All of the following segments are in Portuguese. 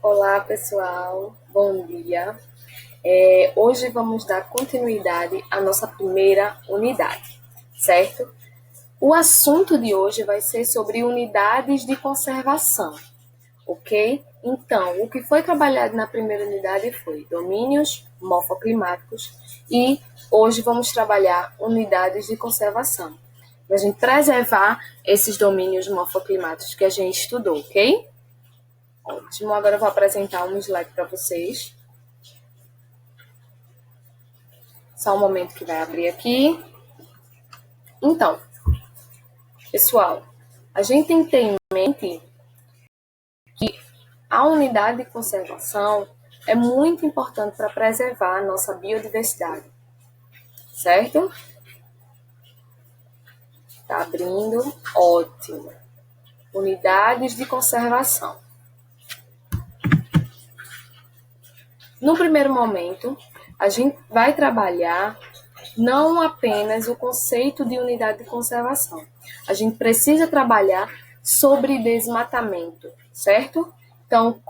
Olá, pessoal. Bom dia. Hoje vamos dar continuidade à nossa primeira unidade, certo? O assunto de hoje vai ser sobre unidades de conservação, ok? Então, o que foi trabalhado na primeira unidade foi domínios morfoclimáticos e hoje vamos trabalhar unidades de conservação, para a gente preservar esses domínios morfoclimáticos que a gente estudou, ok? Ótimo, agora eu vou apresentar um slide para vocês. Só um momento que vai abrir aqui. Então, pessoal, a gente tem que ter em mente que a unidade de conservação é muito importante para preservar a nossa biodiversidade, certo? Tá abrindo, ótimo. Unidades de conservação. No primeiro momento, a gente vai trabalhar não apenas o conceito de unidade de conservação. A gente precisa trabalhar sobre desmatamento, certo? Então,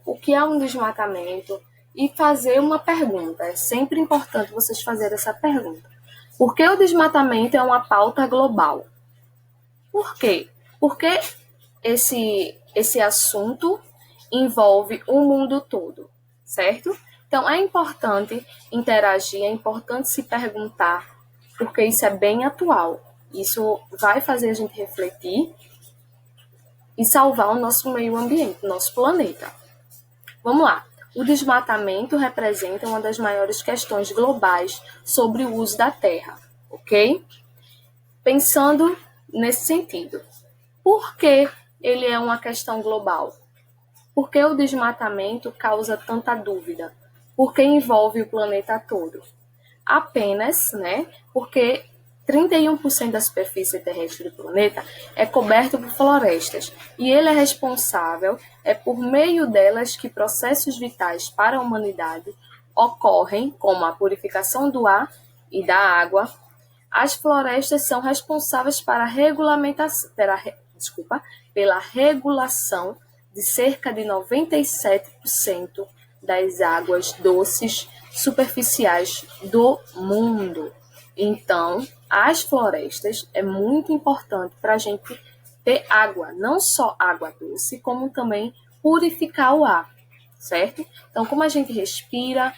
o que é um desmatamento? E fazer uma pergunta. É sempre importante vocês fazerem essa pergunta. Por que o desmatamento é uma pauta global? Por quê? Porque esse assunto envolve o mundo todo, certo? Então, é importante interagir, é importante se perguntar, porque isso é bem atual. Isso vai fazer a gente refletir e salvar o nosso meio ambiente, nosso planeta. Vamos lá. O desmatamento representa uma das maiores questões globais sobre o uso da terra, ok? Pensando nesse sentido, por que ele é uma questão global? Por que o desmatamento causa tanta dúvida? Porque envolve o planeta todo. Apenas, porque 31% da superfície terrestre do planeta é coberto por florestas e ele é responsável, por meio delas que processos vitais para a humanidade ocorrem, como a purificação do ar e da água. As florestas são responsáveis pela regulação de cerca de 97% das águas doces superficiais do mundo. Então, as florestas é muito importante para a gente ter água, não só água doce, como também purificar o ar, certo? Então, como a gente respira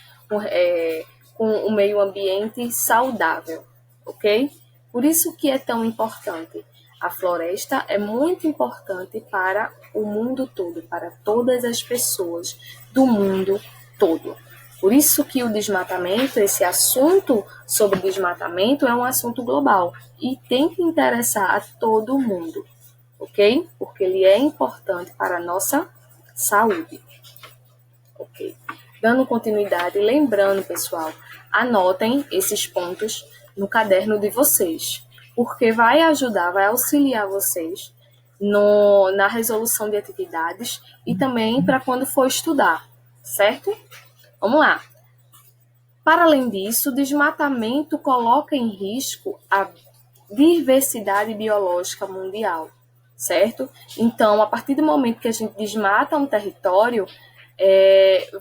com um meio ambiente saudável, ok? Por isso que é tão importante. A floresta é muito importante para o mundo todo, para todas as pessoas do mundo todo. Por isso que o desmatamento, esse assunto sobre desmatamento é um assunto global e tem que interessar a todo mundo, ok? Porque ele é importante para a nossa saúde, ok? Dando continuidade, lembrando, pessoal, anotem esses pontos no caderno de vocês, porque vai ajudar, vai auxiliar vocês na resolução de atividades e também para quando for estudar, certo? Vamos lá. Para além disso, o desmatamento coloca em risco a diversidade biológica mundial, certo? Então, a partir do momento que a gente desmata um território,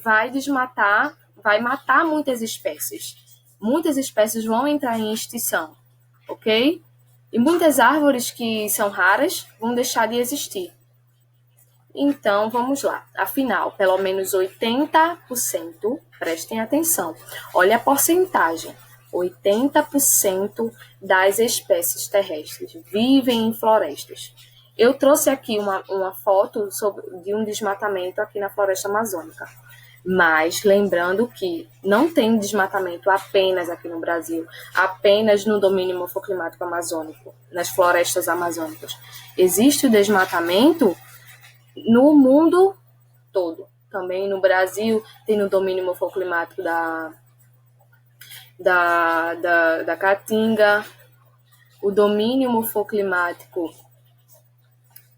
vai matar muitas espécies. Muitas espécies vão entrar em extinção, ok? E muitas árvores que são raras vão deixar de existir. Então, vamos lá. Afinal, pelo menos 80%, prestem atenção, olha a porcentagem, 80% das espécies terrestres vivem em florestas. Eu trouxe aqui uma foto de um desmatamento aqui na floresta amazônica. Mas lembrando que não tem desmatamento apenas aqui no Brasil, apenas no domínio morfoclimático amazônico, nas florestas amazônicas. Existe o desmatamento no mundo todo. Também no Brasil tem no domínio morfoclimático da Caatinga, o domínio morfoclimático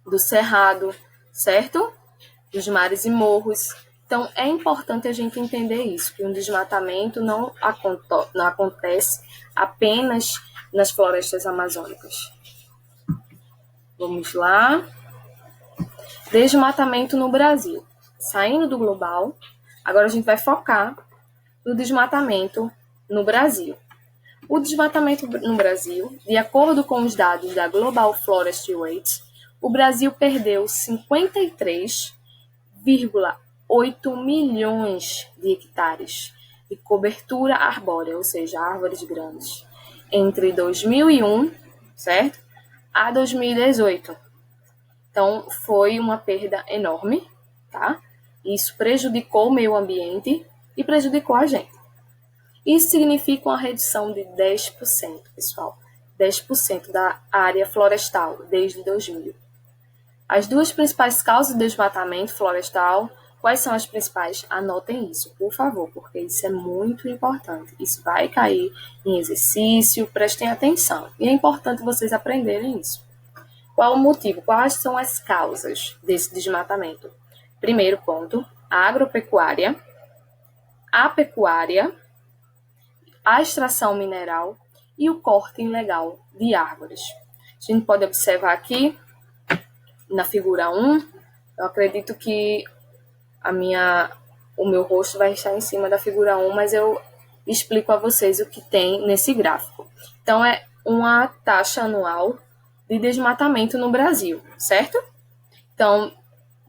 do Cerrado, certo? Dos mares e morros. Então, é importante a gente entender isso, que um desmatamento não acontece apenas nas florestas amazônicas. Vamos lá. Desmatamento no Brasil. saindo do global, agora a gente vai focar no desmatamento no Brasil. O desmatamento no Brasil, de acordo com os dados da Global Forest Rate, o Brasil perdeu 53,8 milhões de hectares de cobertura arbórea, ou seja, árvores grandes, entre 2001, certo? A 2018. Então, foi uma perda enorme, tá? Isso prejudicou o meio ambiente e prejudicou a gente. Isso significa uma redução de 10%, pessoal. 10% da área florestal desde 2000. As duas principais causas de desmatamento florestal, quais são as principais? Anotem isso, por favor, porque isso é muito importante. Isso vai cair em exercício, prestem atenção. E é importante vocês aprenderem isso. Qual o motivo? Quais são as causas desse desmatamento? Primeiro ponto, a agropecuária, a pecuária, a extração mineral e o corte ilegal de árvores. A gente pode observar aqui, na figura 1, eu acredito que o meu rosto vai estar em cima da figura 1, mas eu explico a vocês o que tem nesse gráfico. Então, é uma taxa anual de desmatamento no Brasil, certo? Então,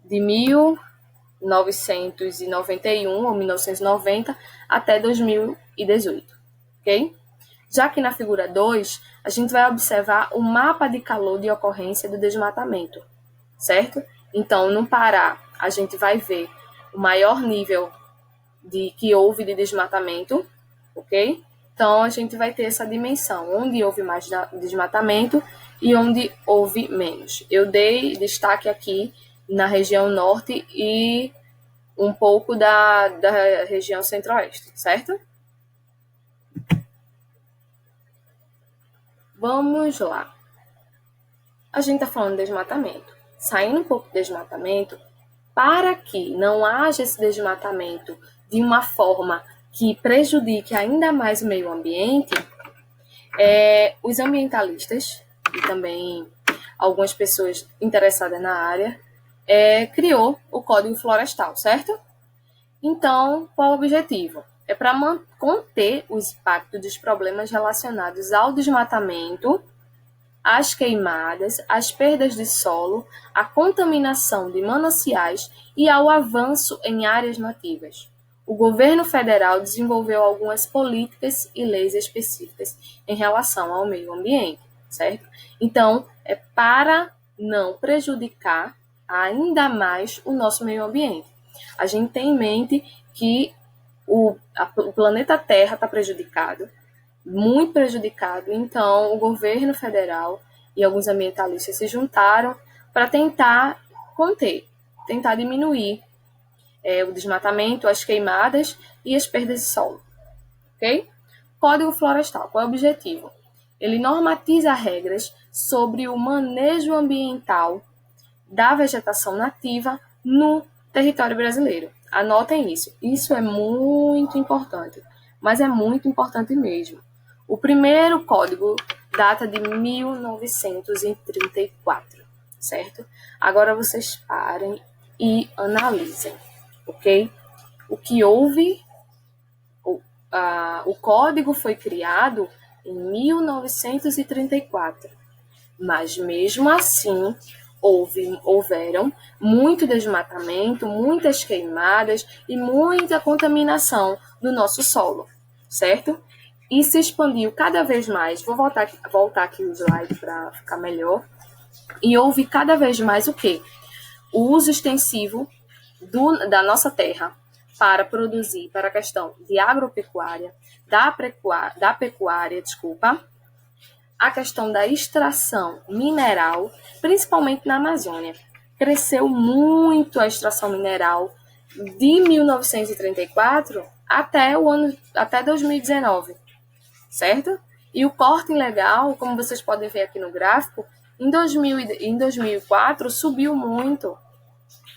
de 1991 ou 1990 até 2018, ok? Já que na figura 2, a gente vai observar o mapa de calor de ocorrência do desmatamento, certo? Então, no Pará, a gente vai ver o maior nível que houve de desmatamento, ok? Então, a gente vai ter essa dimensão, onde houve mais desmatamento e onde houve menos. Eu dei destaque aqui na região norte e um pouco da região centro-oeste, certo? Vamos lá. A gente está falando de desmatamento. Saindo um pouco do desmatamento, para que não haja esse desmatamento de uma forma que prejudique ainda mais o meio ambiente, os ambientalistas e também algumas pessoas interessadas na área criou o Código Florestal, certo? Então, qual o objetivo? É para conter os impactos dos problemas relacionados ao desmatamento, às queimadas, às perdas de solo, à contaminação de mananciais e ao avanço em áreas nativas. O governo federal desenvolveu algumas políticas e leis específicas em relação ao meio ambiente, certo? Então, é para não prejudicar ainda mais o nosso meio ambiente. A gente tem em mente que o planeta Terra está prejudicado, muito prejudicado, então o governo federal e alguns ambientalistas se juntaram para tentar conter, tentar diminuir o desmatamento, as queimadas e as perdas de solo, ok? Código Florestal, qual é o objetivo? Ele normatiza regras sobre o manejo ambiental da vegetação nativa no território brasileiro. Anotem isso. Isso é muito importante, mas é muito importante mesmo. O primeiro código data de 1934, certo? Agora vocês parem e analisem, ok? O que houve, o código foi criado em 1934, mas mesmo assim houveram muito desmatamento, muitas queimadas e muita contaminação do nosso solo, certo? E se expandiu cada vez mais. Vou voltar aqui o slide para ficar melhor. E houve cada vez mais o quê? O uso extensivo da nossa terra para produzir, para a questão de agropecuária, da pecuária, a questão da extração mineral, principalmente na Amazônia. Cresceu muito a extração mineral de 1934 até 2019, certo? E o corte ilegal, como vocês podem ver aqui no gráfico, em 2004 subiu muito.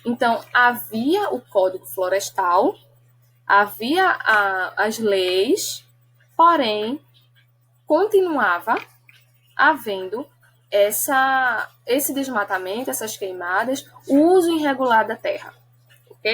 Então, havia o Código Florestal, havia as leis, porém, continuava havendo esse desmatamento, essas queimadas, o uso irregular da terra. ok?